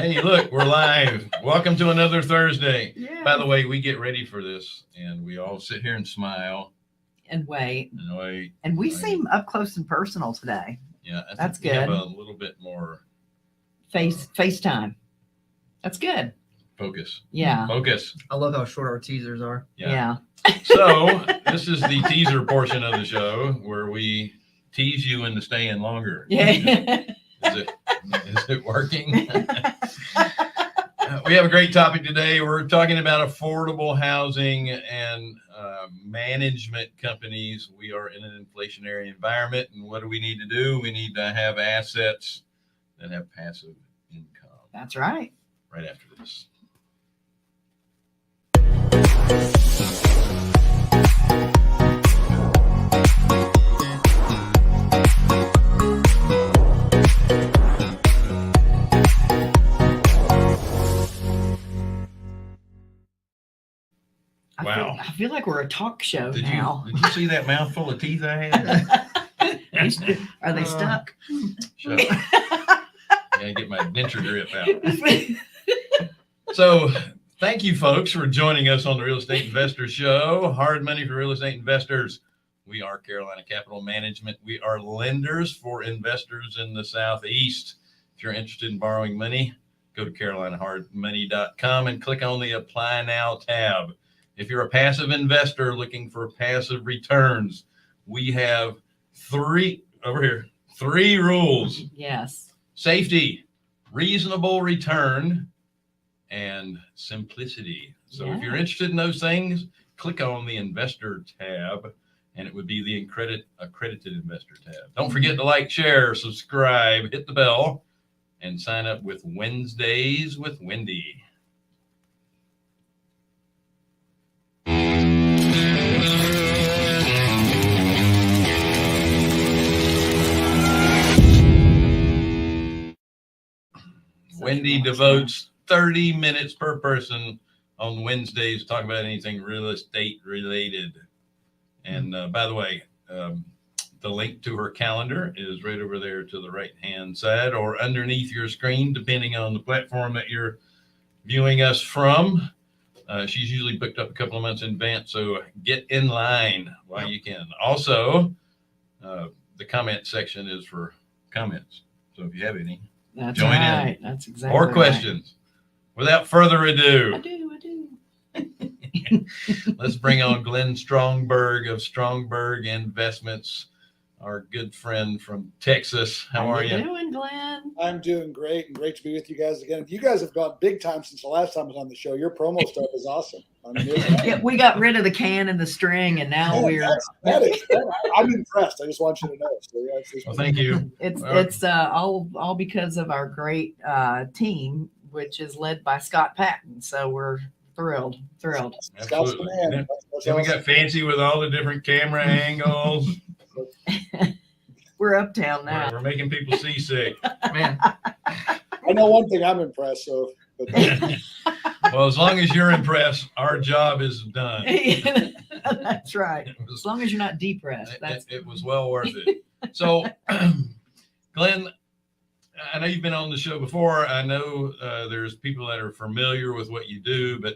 Hey, look, we're live. Welcome to another Thursday. Yeah. By the way, we get ready for this and we all sit here and smile And wait. and wait. And we Wait. seem up close and personal today. Yeah, I think That's we have good. a little bit more FaceTime. That's good. focus. Yeah. Focus. I love how short our teasers are. Yeah. So this is the teaser portion of the show where we tease you into staying longer. Yeah. Is it working? We have a great topic today. We're talking about affordable housing and management companies. We are in an inflationary environment, and what do we need to do? We need to have assets that have passive income. That's right. Right after this. Wow. I feel like we're a talk show now. Did you see that mouthful of teeth I had? Are they stuck? Shut up. Yeah, get my denture grip out. So thank you, folks, for joining us on the Real Estate Investor Show. Hard money for real estate investors. We are Carolina Capital Management. We are lenders for investors in the Southeast. If you're interested in borrowing money, go to carolinahardmoney.com and click on the Apply Now tab. If you're a passive investor looking for passive returns, we have three rules. Yes. Safety, reasonable return, and simplicity. So if you're interested in those things, click on the investor tab, and it would be the accredited investor tab. Don't forget to like, share, subscribe, hit the bell, and sign up with Wednesdays with Wendy. Wendy devotes 30 minutes per person on Wednesdays to talk about anything real estate related. And by the way, the link to her calendar is right over there to the right-hand side or underneath your screen, depending on the platform that you're viewing us from. She's usually booked up a couple of months in advance, so get in line while you can. Also, the comment section is for comments. So if you have any, That's join right. in. That's exactly Or questions. Right. Without further ado, I do. let's bring on Glenn Stromberg of Stromberg Investments, our good friend from Texas. How are you doing, Glenn? I'm doing great, and great to be with you guys again. You guys have gone big time since the last time I was on the show. Your promo stuff is awesome. Yeah, we got rid of the can and the string, and now I'm impressed. I just want you to know. So, yeah, well, thank you. It's all because of our great team, which is led by Scott Patton. So we're thrilled. Absolutely. Then we got fancy with all the different camera angles. We're uptown now. We're making people seasick. Man, I know one thing. I'm impressed. So, well, as long as you're impressed, our job is done. That's right. As long as you're not depressed. It was well worth it. So, Glenn, I know you've been on the show before. I know there's people that are familiar with what you do, but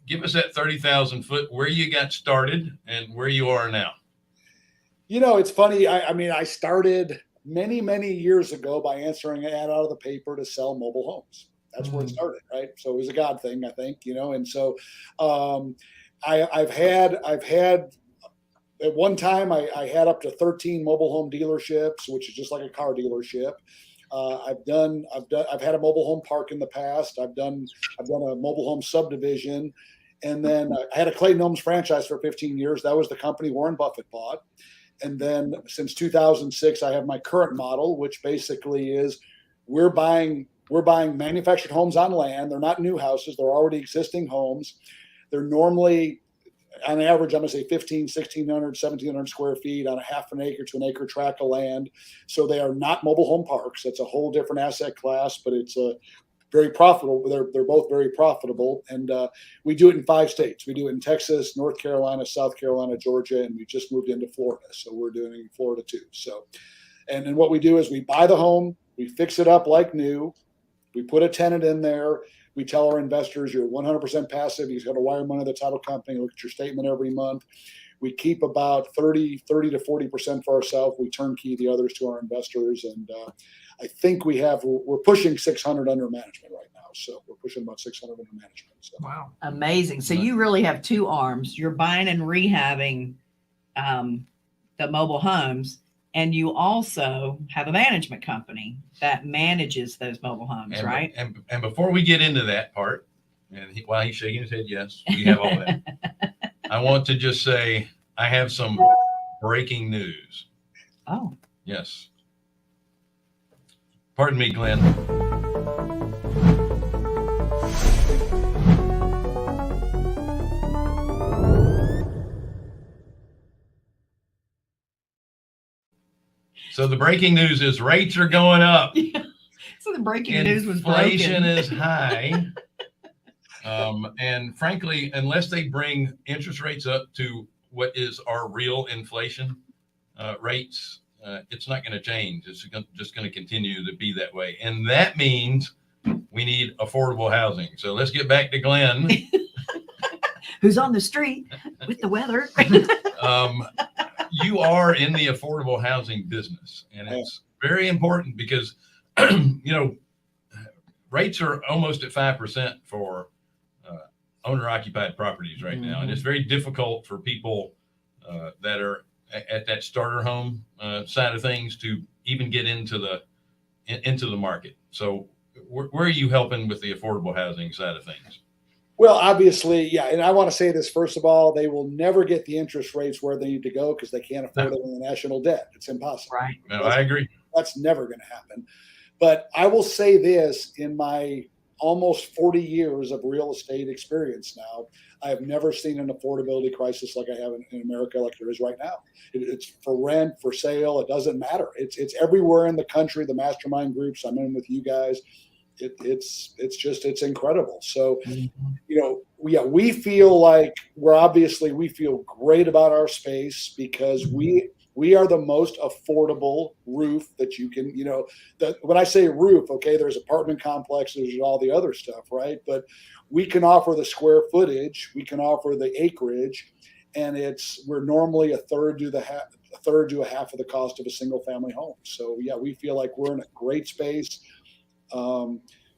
give us that 30,000 foot, where you got started and where you are now. You know, it's funny. I started many years ago by answering an ad out of the paper to sell mobile homes. That's where it started, right? So it was a God thing, I think, and so I've had at one time I had up to 13 mobile home dealerships, which is just like a car dealership. I've had a mobile home park in the past. I've done a mobile home subdivision, and then I had a Clayton Homes franchise for 15 years. That was the company Warren Buffett bought. And then since 2006, I have my current model, which basically is we're buying manufactured homes on land. They're not new houses. They're already existing homes. They're normally, on average, I'm going to say 1,600, 1,700 square feet on a half an acre to an acre tract of land. So they are not mobile home parks. That's a whole different asset class, but it's very profitable. They're both very profitable. And we do it in 5 states. We do it in Texas, North Carolina, South Carolina, Georgia, and we just moved into Florida. So we're doing it in Florida too. So, and then what we do is we buy the home, we fix it up like new, We put a tenant in there. We tell our investors, you're 100% passive. You've got to wire money to the title company, look at your statement every month. We keep about 30 to 40% for ourselves. We turnkey the others to our investors. And I think we're pushing 600 under management right now. So we're pushing about 600 under management. So. Wow. Amazing. So you really have two arms. You're buying and rehabbing the mobile homes, and you also have a management company that manages those mobile homes, right? And before we get into that part, and while he's shaking his head, yes, we have all that. I want to just say I have some breaking news. Oh. Yes. Pardon me, Glenn. So the breaking news is rates are going up. So the breaking news was inflation broken. is high. And frankly, unless they bring interest rates up to what is our real inflation rates, it's not going to change. It's just going to continue to be that way. And that means we need affordable housing. So let's get back to Glenn. Who's on the street with the weather. You are in the affordable housing business, and it's very important because, rates are almost at 5% for owner-occupied properties right now. And it's very difficult for people that are at that starter home side of things to even get into the market. So where are you helping with the affordable housing side of things? Well, obviously, yeah. And I want to say this, first of all, they will never get the interest rates where they need to go because they can't afford it in the national debt. It's impossible. Right. No, I agree. That's never going to happen. But I will say this, in my almost 40 years of real estate experience now, I have never seen an affordability crisis like I have in America, like there is right now. It's for rent, for sale. It doesn't matter. It's everywhere in the country. The mastermind groups I'm in with you guys, it's incredible. So, we feel like we feel great about our space because we are the most affordable roof that you can, when I say roof, okay, there's apartment complexes and all the other stuff, right? But we can offer the square footage, we can offer the acreage, and we're normally a third to a half of the cost of a single family home. So yeah, we feel like we're in a great space.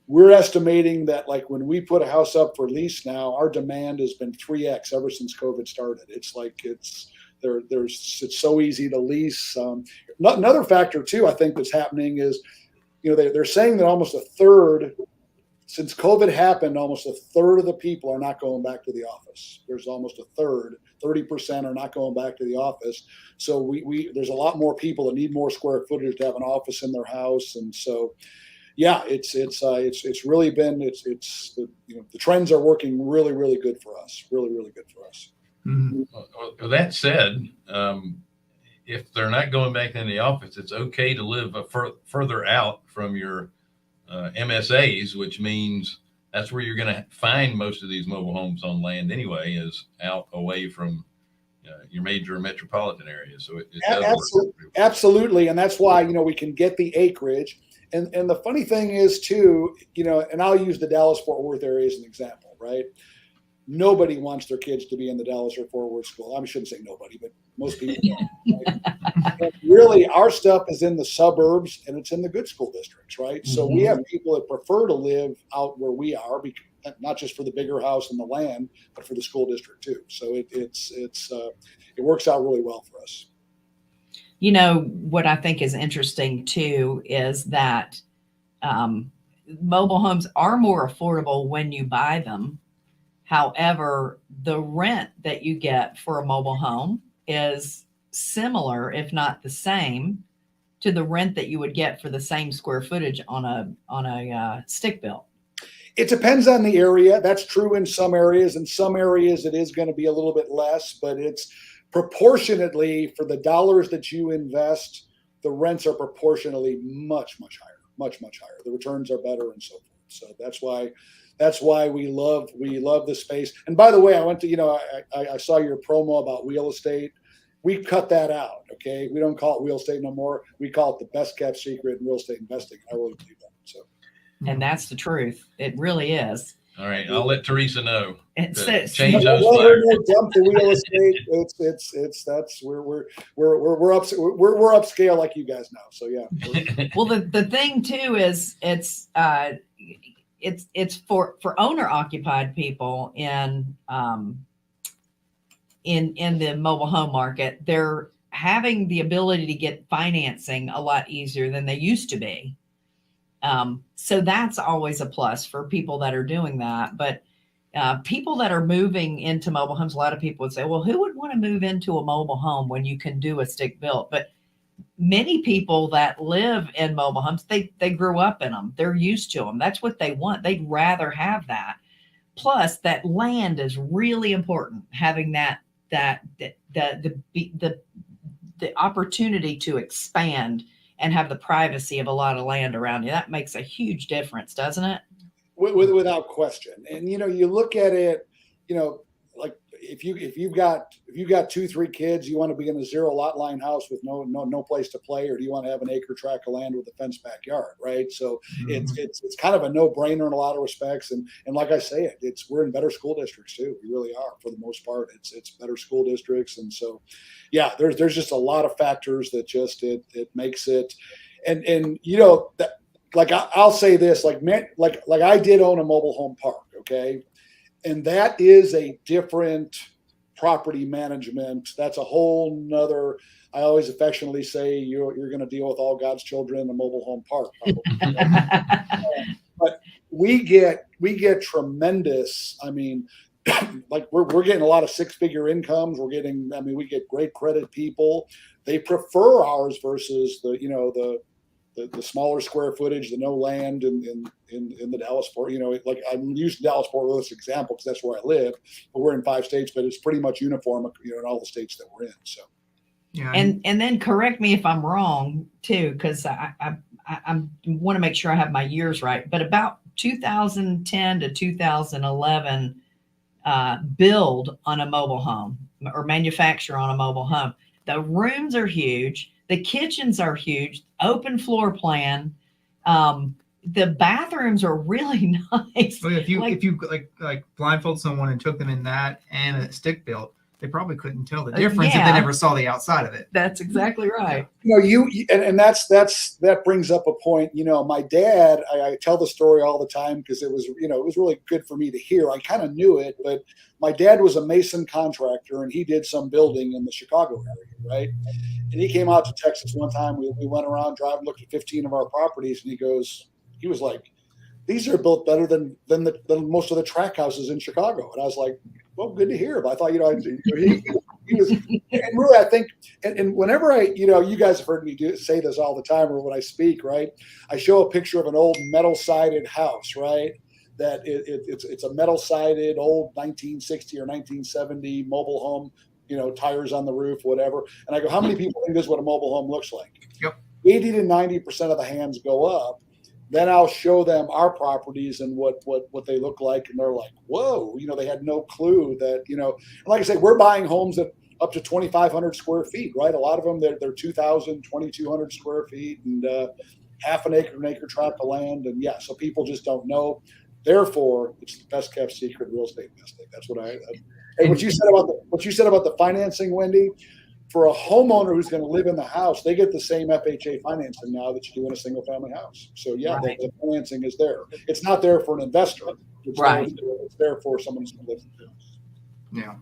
We're estimating that like when we put a house up for lease now, our demand has been 3x ever since COVID started. It's so easy to lease. Another factor too, I think that's happening is, they're saying that almost a third, since COVID happened, almost a third of the people are not going back to the office. There's almost a third, 30% are not going back to the office. So there's a lot more people that need more square footage to have an office in their house. And so, yeah, it's really been, the trends are working really, really good for us. Really, really good for us. Mm-hmm. Well, that said, if they're not going back in the office, it's okay to live further out from your MSAs, which means that's where you're going to find most of these mobile homes on land anyway, is out away from your major metropolitan areas. So it does work. Absolutely. And that's why, we can get the acreage. And the funny thing is too, and I'll use the Dallas-Fort Worth area as an example, right? Nobody wants their kids to be in the Dallas or Fort Worth school. I shouldn't say nobody, but most people don't. Right? And really, our stuff is in the suburbs and it's in the good school districts, right? So we have people that prefer to live out where we are, not just for the bigger house and the land, but for the school district too. So it works out really well for us. What I think is interesting too is that mobile homes are more affordable when you buy them. However, the rent that you get for a mobile home is similar, if not the same, to the rent that you would get for the same square footage on a stick built. It depends on the area. That's true in some areas. In some areas, it is going to be a little bit less, but it's proportionately for the dollars that you invest, the rents are proportionally much, much higher, much, much higher. The returns are better and so forth. So that's why we love the space. And by the way, I went to, I saw your promo about real estate. We cut that out. Okay. We don't call it real estate no more. We call it the best kept secret in real estate investing. I really believe that. So. And that's the truth. It really is. All right, I'll let Teresa know. It's to it's- change those Let her flags. know, jump to real estate. It's that's we're upscale like you guys know. So yeah. well, the thing too is it's for owner occupied people in the mobile home market. They're having the ability to get financing a lot easier than they used to be. So that's always a plus for people that are doing that. But people that are moving into mobile homes, a lot of people would say, well, who would want to move into a mobile home when you can do a stick built? But many people that live in mobile homes, they grew up in them. They're used to them. That's what they want. They'd rather have that. Plus, that land is really important. Having the opportunity to expand and have the privacy of a lot of land around you. That makes a huge difference, doesn't it? Without question. And you look at it, like if you've got 2-3 kids, you want to be in a 0 lot line house with no place to play, or do you want to have an acre tract of land with a fenced backyard, right? So it's kind of a no brainer in a lot of respects. And like I say, we're in better school districts too. We really are, for the most part. It's better school districts, and so yeah, there's just a lot of factors that just it makes it, and that. Like I'll say this, like I did own a mobile home park, okay, and that is a different property management. That's a whole nother. I always affectionately say you're going to deal with all God's children in a mobile home park. But we get tremendous. I mean, like we're getting a lot of 6-figure incomes. We get great credit people. They prefer ours versus the smaller square footage, the no land in the Dallas Fort, like I'm using Dallas Fort Worth as an example because that's where I live, but we're in 5 states, but it's pretty much uniform, in all the states that we're in. So, Yeah. And then correct me if I'm wrong too, because I want to make sure I have my years right. But about 2010 to 2011, build on a mobile home or manufacture on a mobile home. The rooms are huge. The kitchens are huge, open floor plan. The bathrooms are really nice. Well, if you like blindfold someone and took them in that and a stick built, they probably couldn't tell the difference if yeah. they never saw the outside of it. That's exactly right. And that brings up a point. My dad, I tell the story all the time because it was really good for me to hear. I kind of knew it, but my dad was a mason contractor and he did some building in the Chicago area, right? And he came out to Texas one time. We went around driving, looked at 15 of our properties, and he was like, "These are built better than most of the track houses in Chicago." And I was like, "Well, good to hear." But I thought, he was, and really, I think, and whenever you guys have heard me say this all the time, or when I speak, right? I show a picture of an old metal sided house, right? That it's a metal sided old 1960 or 1970 mobile home. Tires on the roof, whatever. And I go, how many people think this is what a mobile home looks like? Yep. 80 to 90% of the hands go up. Then I'll show them our properties and what they look like. And they're like, whoa, they had no clue that, like I said, we're buying homes that up to 2,500 square feet, right? A lot of them, they're 2,000, 2,200 square feet and half an acre tract of land. And yeah, so people just don't know. Therefore, it's the best kept secret in real estate investing. That's what and what you said about the financing, Wendy, for a homeowner who's going to live in the house, they get the same FHA financing now that you do in a single family house. So yeah, right. the financing is there. It's not there for an investor. Right. It's there for someone who's going to live in the house. Yeah.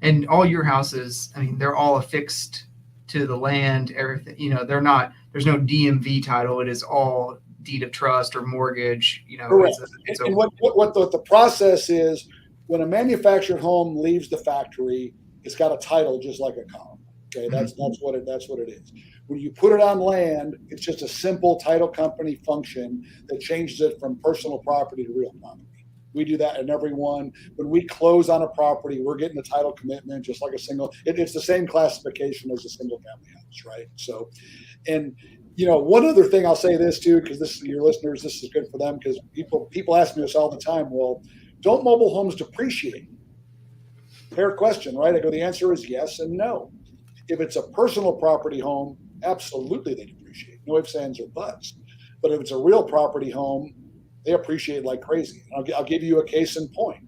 And all your houses, they're all affixed to the land, everything, there's no DMV title. It is all deed of trust or mortgage, Correct. And what the process is, when a manufactured home leaves the factory, it's got a title just like a car. Okay, that's what it is. When you put it on land, it's just a simple title company function that changes it from personal property to real property. We do that in every one. When we close on a property, we're getting the title commitment just like a single. It's the same classification as a single family house, right? So, and one other thing I'll say this too, because this is your listeners, this is good for them because people ask me this all the time. Well, don't mobile homes depreciate? Fair question, right? I go, the answer is yes and no. If it's a personal property home, absolutely they depreciate. No ifs, ands, or buts. But if it's a real property home, they appreciate like crazy. I'll give you a case in point.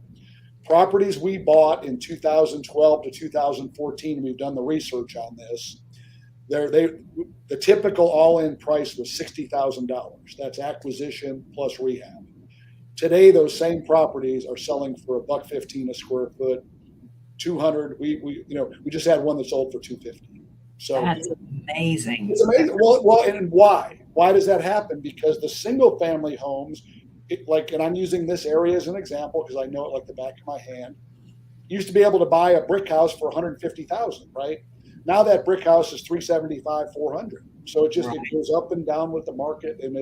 Properties we bought in 2012 to 2014, we've done the research on this. The typical all-in price was $60,000. That's acquisition plus rehab. Today, those same properties are selling for $115 a square foot, 200. We just had one that sold for 250. So That's amazing. it's amazing. Well, and why? Why does that happen? Because the single-family homes, and I'm using this area as an example because I know it like the back of my hand. You used to be able to buy a brick house for $150,000, right? Now that brick house is $375,000, $400,000. So it goes up and down with the market, and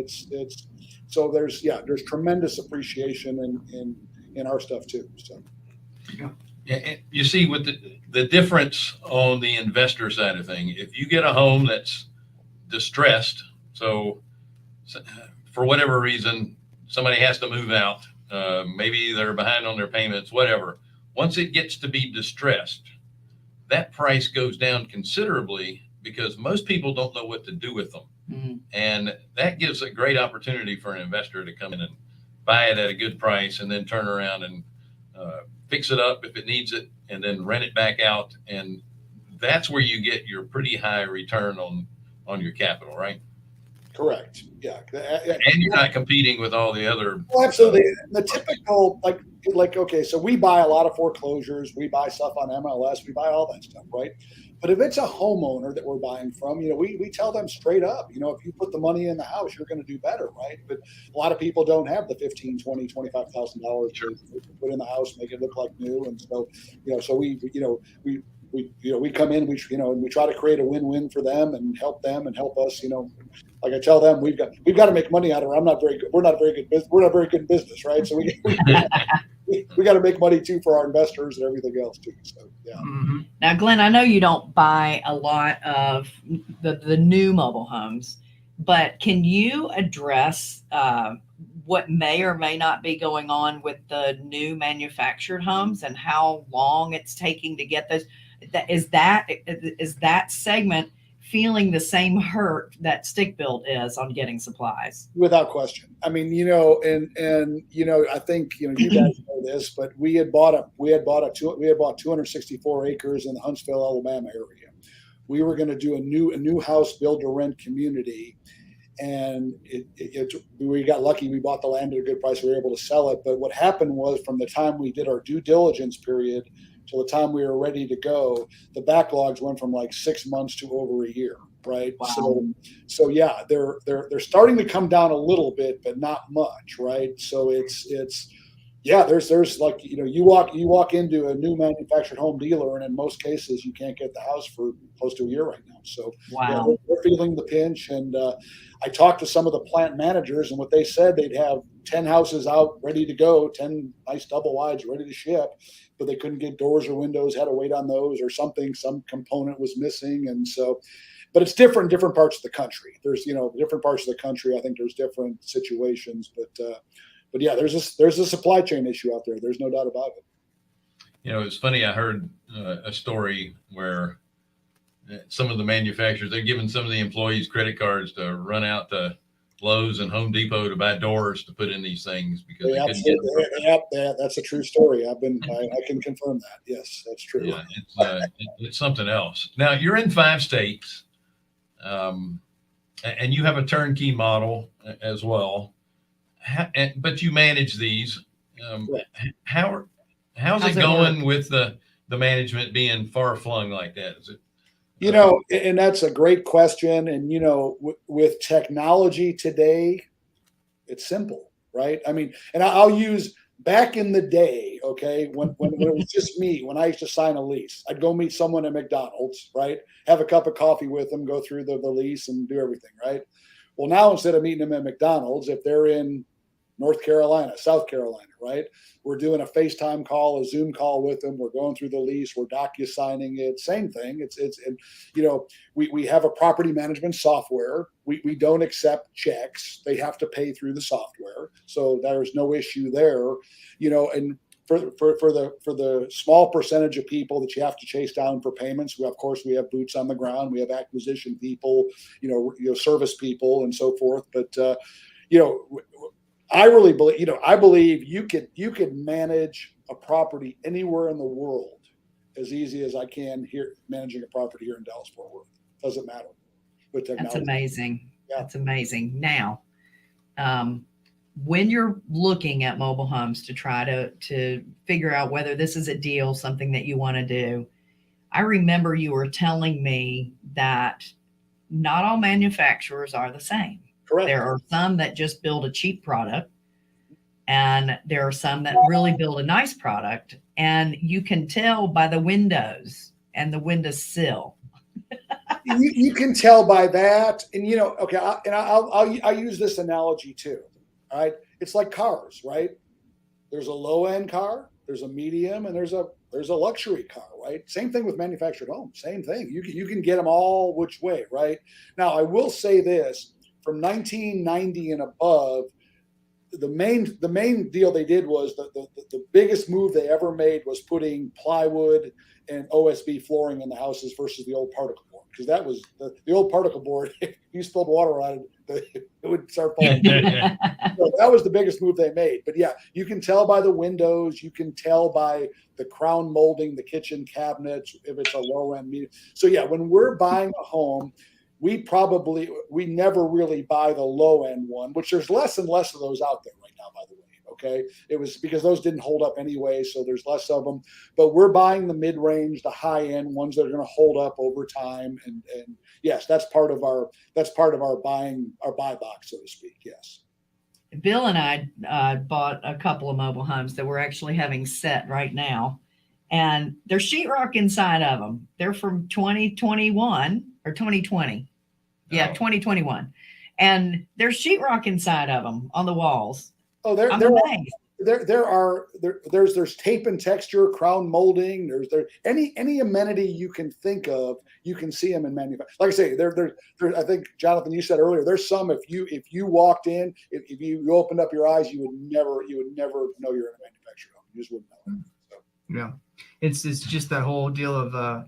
so there's tremendous appreciation in our stuff too. So yeah, you see with the difference on the investor side of thing, if you get a home that's distressed, so for whatever reason somebody has to move out, maybe they're behind on their payments, whatever. Once it gets to be distressed, that price goes down considerably because most people don't know what to do with them. Mm-hmm. And that gives a great opportunity for an investor to come in and buy it at a good price and then turn around and fix it up if it needs it and then rent it back out. And that's where you get your pretty high return on your capital, right? Correct. Yeah. And you're not competing with all the other. Well, absolutely. The typical, okay, so we buy a lot of foreclosures. We buy stuff on MLS. We buy all that stuff, right? But if it's a homeowner that we're buying from, we tell them straight up, if you put the money in the house, you're going to do better, right? But a lot of people don't have the $15,000, $20,000, $25,000 Sure. to put in the house, make it look like new. And so, so we come in, and we try to create a win-win for them and help us, like I tell them, we've got to make money out of it. I'm not very good. We're not very good in business, right? So we got to make money too for our investors and everything else too. So yeah. Mm-hmm. Now, Glenn, I know you don't buy a lot of the new mobile homes, but can you address what may or may not be going on with the new manufactured homes and how long it's taking to get those? Is that segment feeling the same hurt that stick built is on getting supplies? Without question. I mean, I think you guys know this, but we had bought 264 acres in the Huntsville, Alabama area. We were going to do a new house build to rent community, and we got lucky. We bought the land at a good price. We were able to sell it. But what happened was, from the time we did our due diligence period till the time we were ready to go, the backlogs went from like 6 months to over a year, right? Wow. So yeah, they're starting to come down a little bit, but not much, right? So there's like, you walk into a new manufactured home dealer, and in most cases you can't get the house for close to a year right now. So wow. we're feeling the pinch. And I talked to some of the plant managers, and what they said, they'd have 10 houses out ready to go, 10 nice double wides ready to ship, but they couldn't get doors or windows, had to wait on those or something, some component was missing. And so, but it's different in different parts of the country. There's, different parts of the country, I think there's different situations, but yeah, there's a supply chain issue out there. There's no doubt about it. It's funny. I heard a story where some of the manufacturers, they're giving some of the employees credit cards to run out to Lowe's and Home Depot to buy doors to put in these things because they couldn't get them. Yeah, that's a true story. I can confirm that. Yes, that's true. Yeah, it's something else. Now you're in 5 states, and you have a turnkey model as well. But you manage these. Right. How's it going with the management being far flung like that? Is it? And that's a great question. And, with technology today, it's simple, right? I mean, and I'll use back in the day, okay, when it was just me, when I used to sign a lease, I'd go meet someone at McDonald's, right? Have a cup of coffee with them, go through the lease and do everything, right? Well, now instead of meeting them at McDonald's, if they're in North Carolina, South Carolina, right? We're doing a FaceTime call, a Zoom call with them. We're going through the lease. We're docu-signing it. Same thing. We have a property management software. We don't accept checks. They have to pay through the software. So there's no issue there, and for the small percentage of people that you have to chase down for payments, of course, we have boots on the ground. We have acquisition people, service people and so forth. But, I really believe, I believe you could manage a property anywhere in the world as easy as I can here managing a property here in Dallas Fort Worth. Doesn't matter with technology. That's amazing. Yeah. That's amazing. Now, when you're looking at mobile homes to try to figure out whether this is a deal, something that you want to do, I remember you were telling me that not all manufacturers are the same. Correct. There are some that just build a cheap product, and there are some that really build a nice product, and you can tell by the windows and the windowsill. you can tell by that, and okay. I'll use this analogy too. All right, it's like cars, right? There's a low end car, there's a medium, and there's a luxury car, right? Same thing with manufactured homes. Same thing. You can get them all which way, right? Now, I will say this: from 1990 and above, the main deal they did was the biggest move they ever made was putting plywood and OSB flooring in the houses versus the old particle board, because that was the old particle board. If you spilled water on it would start falling. So that was the biggest move they made. But yeah, you can tell by the windows, you can tell by the crown molding, the kitchen cabinets, if it's a low end medium. So yeah, when we're buying a home, we never really buy the low end one, which there's less and less of those out there right now, by the way. Okay. It was because those didn't hold up anyway. So there's less of them, but we're buying the mid range, the high end ones that are going to hold up over time. And yes, that's part of our buy box, so to speak. Yes. Bill and I bought a couple of mobile homes that we're actually having set right now, and there's sheetrock inside of them. They're from 2021 or 2020. Yeah, 2021. And there's sheetrock inside of them on the walls. Oh, there's tape and texture, crown molding. There's any amenity you can think of, you can see them in manufacturing. Like I say, there. I think Jonathan, you said earlier, there's some. If you walked in, if you opened up your eyes, you would never know you're in a manufactured home. You just wouldn't know. So. Yeah, it's just that whole deal of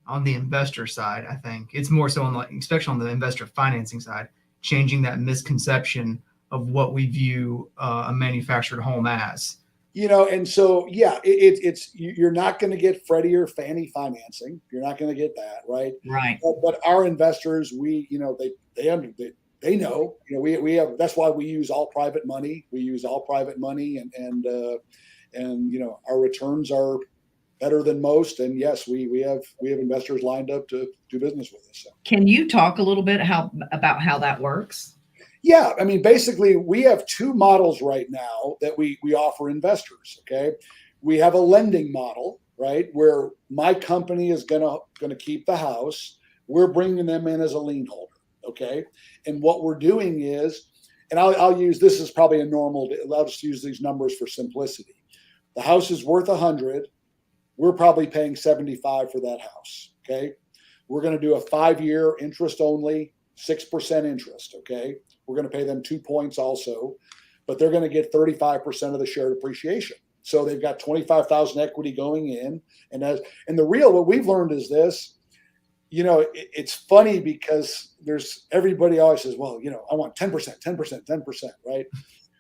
on the investor side. I think it's more so especially on the investor financing side, changing that misconception of what we view a manufactured home as. And so, yeah, it's you're not going to get Freddie or Fannie financing. You're not going to get that, right? Right. But our investors, they know, we have, that's why we use all private money. We use all private money, and our returns are better than most. And yes, we have investors lined up to do business with us. So. Can you talk a little bit about how that works? Yeah, I mean, basically, we have two models right now that we offer investors. Okay, we have a lending model, right, where my company is gonna keep the house. We're bringing them in as a lien holder. Okay, and what we're doing is, and I'll use, this is probably a normal. I'll just use these numbers for simplicity. The house is worth 100. We're probably paying 75 for that house. Okay, we're going to do a 5-year interest only, 6% interest. Okay. We're going to pay them 2 points also, but they're going to get 35% of the share depreciation. So they've got 25,000 equity going in. And what we've learned is this, it's funny because everybody always says, well, I want 10%, right?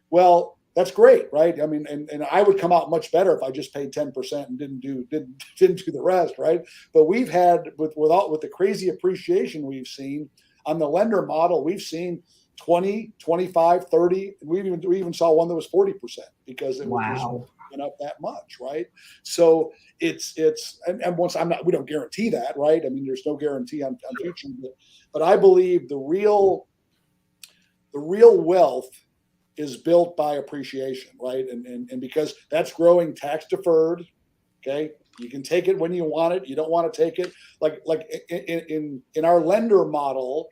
Well, that's great, right? I mean, and I would come out much better if I just paid 10% and didn't do the rest, right? But we've had with the crazy appreciation we've seen on the lender model, we've seen 20, 25, 30. We even saw one that was 40% because it was went up that much, right? So it's and once we don't guarantee that, right? I mean, there's no guarantee on future, but I believe the real wealth is built by appreciation, right? And because that's growing tax deferred, okay? You can take it when you want it. You don't want to take it like in our lender model.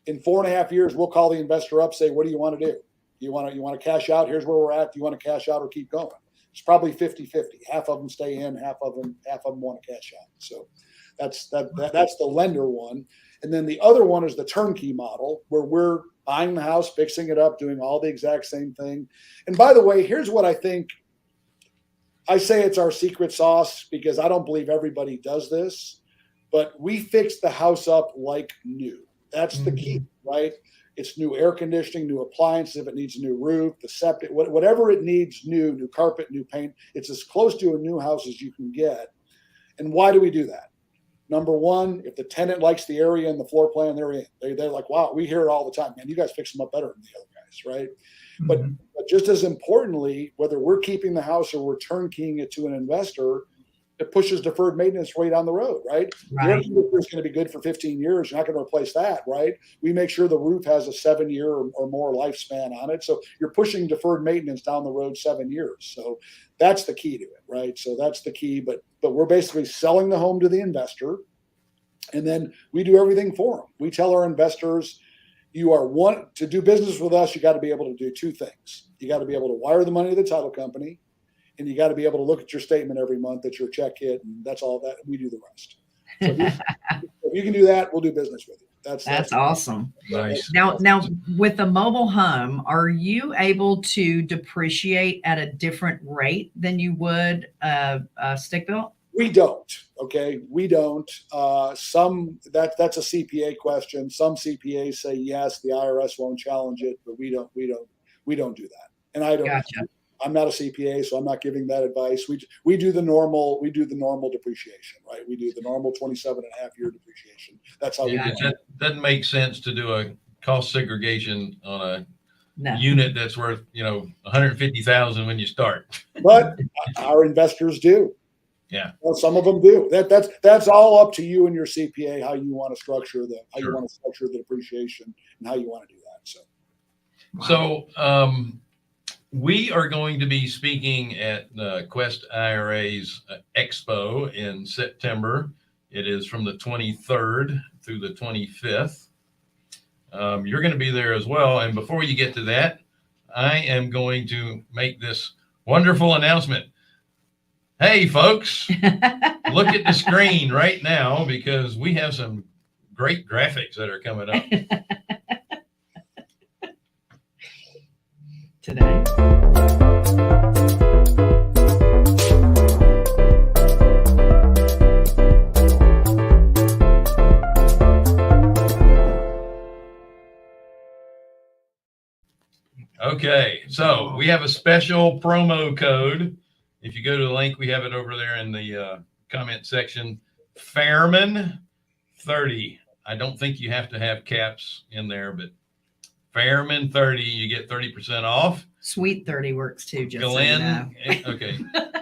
In 4.5 years, we'll call the investor up, say, what do you want to do? You want to cash out? Here's where we're at. Do you want to cash out or keep going? It's probably 50-50. Half of them stay in, half of them want to cash out. So that's the lender one. And then the other one is the turnkey model, where we're buying the house, fixing it up, doing all the exact same thing. And by the way, here's what I think. I say it's our secret sauce because I don't believe everybody does this, but we fix the house up like new. That's the key, right? it's new air conditioning, new appliances, if it needs a new roof, the septic, whatever it needs, new carpet, new paint. It's as close to a new house as you can get. And why do we do that? Number one, if the tenant likes the area and the floor plan they're in, they're like, wow, we hear it all the time, man, you guys fix them up better than the other guys, right? Mm-hmm. But just as importantly, whether we're keeping the house or we're turnkeying it to an investor, it pushes deferred maintenance way down the road, right? The air conditioner is going to be good for 15 years. You're not going to replace that, right? We make sure the roof has a 7-year or more lifespan on it. So you're pushing deferred maintenance down the road 7 years. So that's the key to it, right? So that's the key. But we're basically selling the home to the investor, and then we do everything for them. We tell our investors, to do business with us, you got to be able to do two things. You got to be able to wire the money to the title company, and you got to be able to look at your statement every month that your check hit, and that's all that. We do the rest. So if you can do that, we'll do business with you. That's awesome. Nice. Now, with a mobile home, are you able to depreciate at a different rate than you would a stick built? We don't. Okay, we don't. That's a CPA question. Some CPAs say yes, the IRS won't challenge it, but we don't do that. And I don't. Gotcha. I'm not a CPA, so I'm not giving that advice. We do the normal depreciation, right? We do the normal 27.5-year depreciation. That's how we do it. It doesn't make sense to do a cost segregation on a No. unit that's worth, $150,000 when you start. But our investors do. Yeah. Well, some of them do. That's all up to you and your CPA how you want to structure you want to structure the depreciation and how you want to do that. So we are going to be speaking at Quest IRA's Expo in September. It is from the 23rd through the 25th. You're going to be there as well. And before you get to that, I am going to make this wonderful announcement. Hey, folks, look at the screen right now because we have some great graphics that are coming up. Today. Okay, so we have a special promo code. If you go to the link, we have it over there in the comment section. Fairman 30. I don't think you have to have caps in there, but Fairman 30, you get 30% off. Sweet 30 works too, just Glenn, so you know. Okay,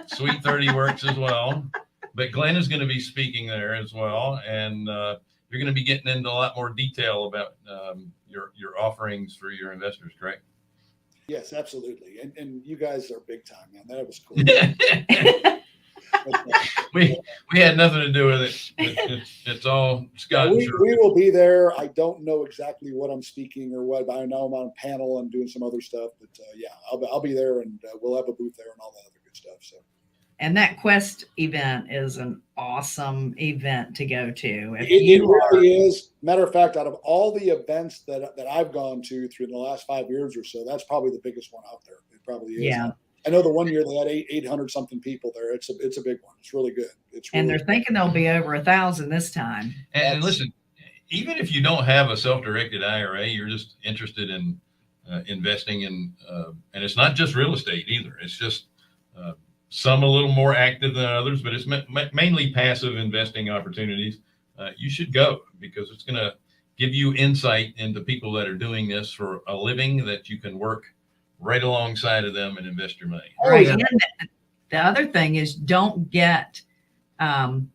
Sweet 30 works as well. But Glenn is going to be speaking there as well, and you're going to be getting into a lot more detail about your offerings for your investors, correct? Yes, absolutely. And you guys are big time, man. That was cool. we had nothing to do with it. It's all Scott. We will be there. I don't know exactly what I'm speaking or what, but I know I'm on a panel and doing some other stuff. But I'll be there, and we'll have a booth there and all that other good stuff. So. And that Quest event is an awesome event to go to. It really is. Matter of fact, out of all the events that I've gone to through the last 5 years or so, that's probably the biggest one out there. It probably is. Yeah. I know the one year they had 800 something people there. It's a big one. It's really good. And they're thinking there'll be over 1,000 this time. And listen, even if you don't have a self-directed IRA, you're just interested in investing in, and it's not just real estate either. It's just some a little more active than others, but it's mainly passive investing opportunities. You should go because it's going to give you insight into people that are doing this for a living that you can work right alongside of them and invest your money. Right. And the other thing is don't get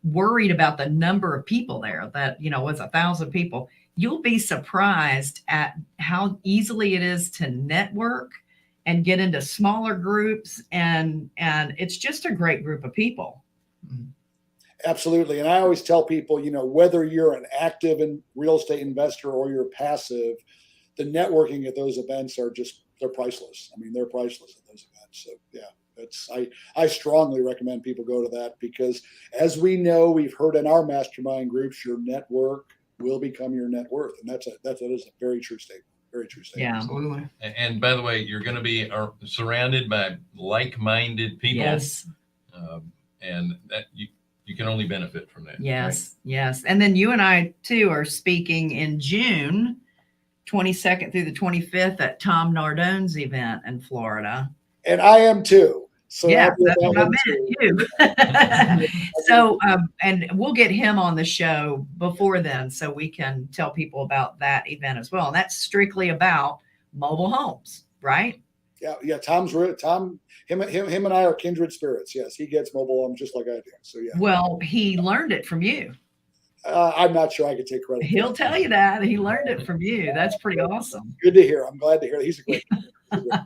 worried about the number of people there that, was 1,000 people. You'll be surprised at how easily it is to network and get into smaller groups. And it's just a great group of people. Absolutely. And I always tell people, whether you're an active in real estate investor or you're passive, the networking at those events they're priceless. I mean, they're priceless at those events. So yeah, I strongly recommend people go to that because as we know, we've heard in our mastermind groups, your network will become your net worth. And that is a very true statement. Very true statement. Yeah. Absolutely. And by the way, you're going to be surrounded by like-minded people. Yes. And that you can only benefit from that. Yes. Right? Yes. And then you and I too are speaking in June 22nd through the 25th at Tom Nardone's event in Florida. And I am too. So Yeah, I'll be at that's that what I one meant, too. you. So, and we'll get him on the show before then so we can tell people about that event as well. And that's strictly about mobile homes, right? Yeah. Tom, him and I are kindred spirits. Yes, he gets mobile homes just like I do. So yeah. Well, he learned it from you. I'm not sure I could take credit. He'll tell you that he learned it from you. That's pretty awesome. Good to hear. I'm glad to hear. He's a great guy.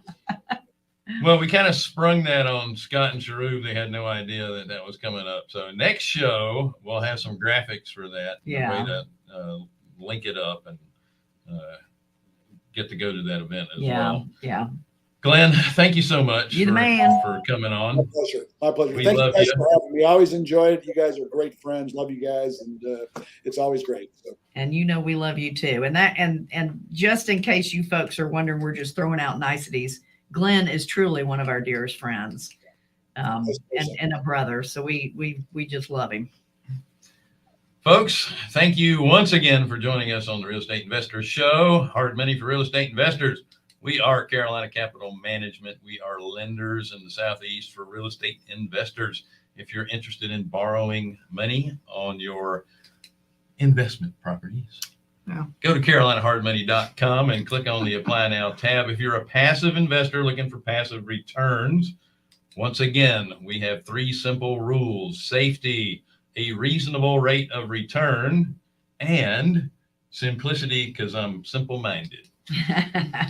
Well, we kind of sprung that on Scott and Sharu. They had no idea that that was coming up. So next show, we'll have some graphics for that. Yeah. A way to link it up and get to go to that event as Yeah. well. Yeah. Glenn, thank you so much You're the man. for coming on. My pleasure. My pleasure. We Thank you love guys you. for having me. I always enjoy it. You guys are great friends. Love you guys. And it's always great. So. And you know we love you too. And that and just in case you folks are wondering, we're just throwing out niceties. Glenn is truly one of our dearest friends, and a brother. So we just love him. Folks, thank you once again for joining us on the Real Estate Investors Show. Hard money for real estate investors. We are Carolina Capital Management. We are lenders in the Southeast for real estate investors. If you're interested in borrowing money on your investment properties, go to carolinahardmoney.com and click on the Apply Now tab. If you're a passive investor looking for passive returns, once again, we have 3 simple rules: safety, a reasonable rate of return, and simplicity, because I'm simple-minded.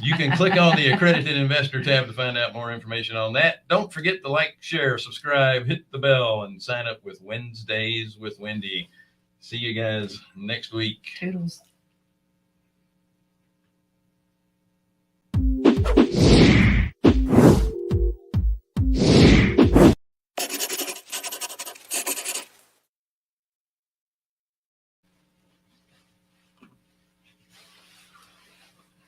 You can click on the Accredited Investor tab to find out more information on that. Don't forget to like, share, subscribe, hit the bell, and sign up with Wednesdays with Wendy. See you guys next week. Toodles.